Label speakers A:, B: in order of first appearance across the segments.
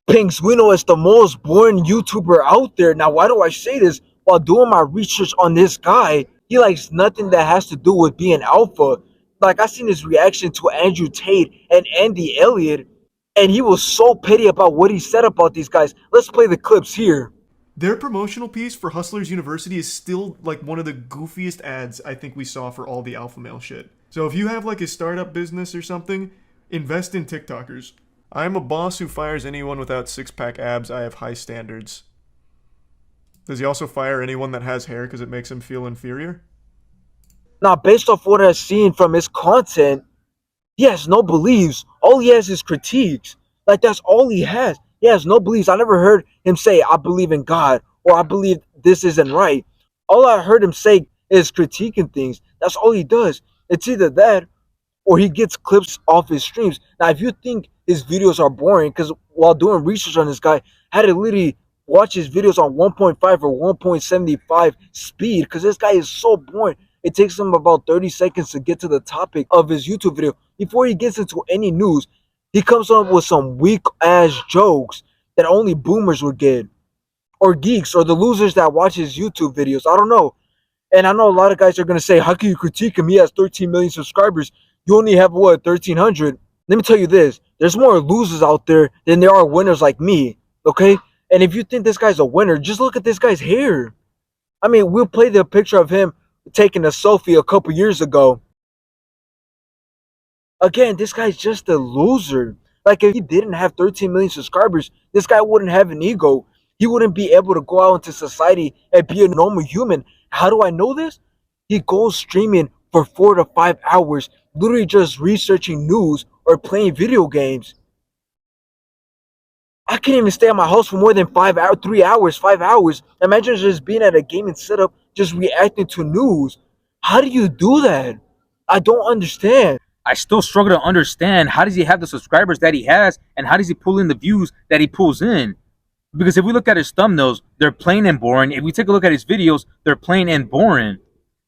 A: Penguinzo is the most boring YouTuber out there. Now, why do I say this? While doing my research on this guy, he likes nothing that has to do with being alpha. Like, I seen his reaction to Andrew Tate and Andy Elliott, and he was so petty about what he said about these guys. Let's play the clips here.
B: Their promotional piece for Hustlers University is still like one of the goofiest ads I think we saw for all the alpha male shit. So if you have like a startup business or something, invest in TikTokers. I'm a boss who fires anyone without six-pack abs. I have high standards. Does he also fire anyone that has hair because it makes him feel inferior?
A: Now, based off what I've seen from his content, he has no beliefs. All he has is critiques. Like, that's all he has. He has no beliefs. I never heard him say, I believe in God, or I believe this isn't right. All I heard him say is critiquing things. That's all he does. It's either that or he gets clips off his streams. Now, if you think his videos are boring, because while doing research on this guy, I had to literally watch his videos on 1.5 or 1.75 speed, because this guy is so boring. It takes him about 30 seconds to get to the topic of his YouTube video. Before he gets into any news, he comes up with some weak ass jokes that only boomers would get, or geeks, or the losers that watch his YouTube videos. I don't know. And I know a lot of guys are going to say, how can you critique him? He has 13 million subscribers. You only have, what, 1,300? Let me tell you this. There's more losers out there than there are winners like me, okay? And if you think this guy's a winner, just look at this guy's hair. I mean, we'll play the picture of him taking a selfie a couple years ago. Again, this guy's just a loser. Like, if he didn't have 13 million subscribers, this guy wouldn't have an ego. He wouldn't be able to go out into society and be a normal human. How do I know this? He goes streaming for 4 to 5 hours, literally just researching news or playing video games. I can't even stay at my house for more than 5 hours, 3 hours, 5 hours. Imagine just being at a gaming setup, just reacting to news. How do you do that? I don't understand.
C: I still struggle to understand, how does he have the subscribers that he has, and how does he pull in the views that he pulls in? Because if we look at his thumbnails, they're plain and boring. If we take a look at his videos, they're plain and boring.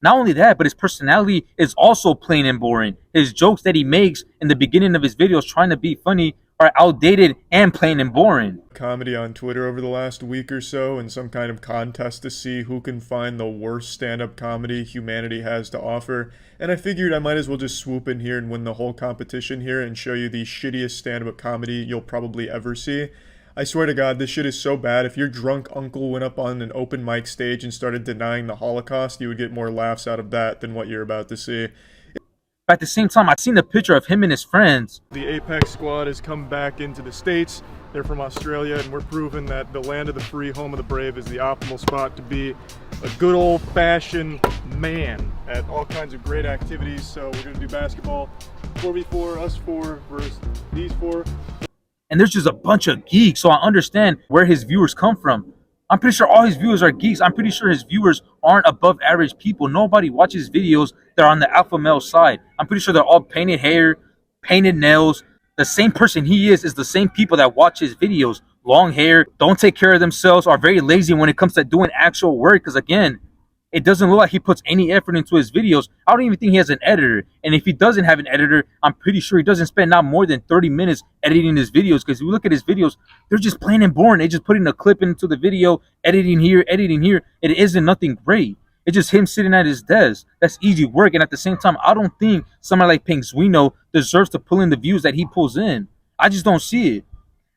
C: Not only that, but his personality is also plain and boring. His jokes that he makes in the beginning of his videos trying to be funny are outdated and plain and boring.
B: Comedy on Twitter over the last week or so in some kind of contest to see who can find the worst stand-up comedy humanity has to offer. And I figured I might as well just swoop in here and win the whole competition here and show you the shittiest stand-up comedy you'll probably ever see. I swear to God, this shit is so bad. If your drunk uncle went up on an open mic stage and started denying the Holocaust, you would get more laughs out of that than what you're about to see.
C: But at the same time, I've seen the picture of him and his friends.
B: The Apex squad has come back into the States. They're from Australia, and we're proving that the land of the free, home of the brave is the optimal spot to be a good old-fashioned man at all kinds of great activities. So we're going to do basketball, 4v4, us four versus these four.
C: And there's just a bunch of geeks, so I understand where his viewers come from. I'm pretty sure all his viewers are geeks. I'm pretty sure his viewers aren't above average people. Nobody watches videos that are on the alpha male side. I'm pretty sure they're all painted hair, painted nails. The same person he is the same people that watch his videos. Long hair, don't take care of themselves, are very lazy when it comes to doing actual work. Because again, it doesn't look like he puts any effort into his videos. I don't even think he has an editor. And if he doesn't have an editor, I'm pretty sure he doesn't spend not more than 30 minutes editing his videos. Because if you look at his videos, they're just plain and boring. They just putting a clip into the video, editing here, editing here. It isn't nothing great. It's just him sitting at his desk. That's easy work. And at the same time, I don't think somebody like Penguinzo deserves to pull in the views that he pulls in. I just don't see it.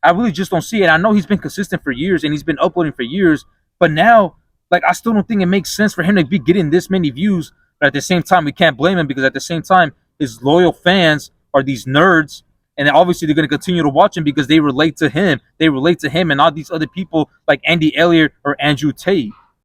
C: I really just don't see it. I know he's been consistent for years and he's been uploading for years. But now, like, I still don't think it makes sense for him to be getting this many views. But at the same time, we can't blame him, because at the same time, his loyal fans are these nerds. And obviously, they're going to continue to watch him because they relate to him. They relate to him and all these other people like Andy Elliott or Andrew Tate.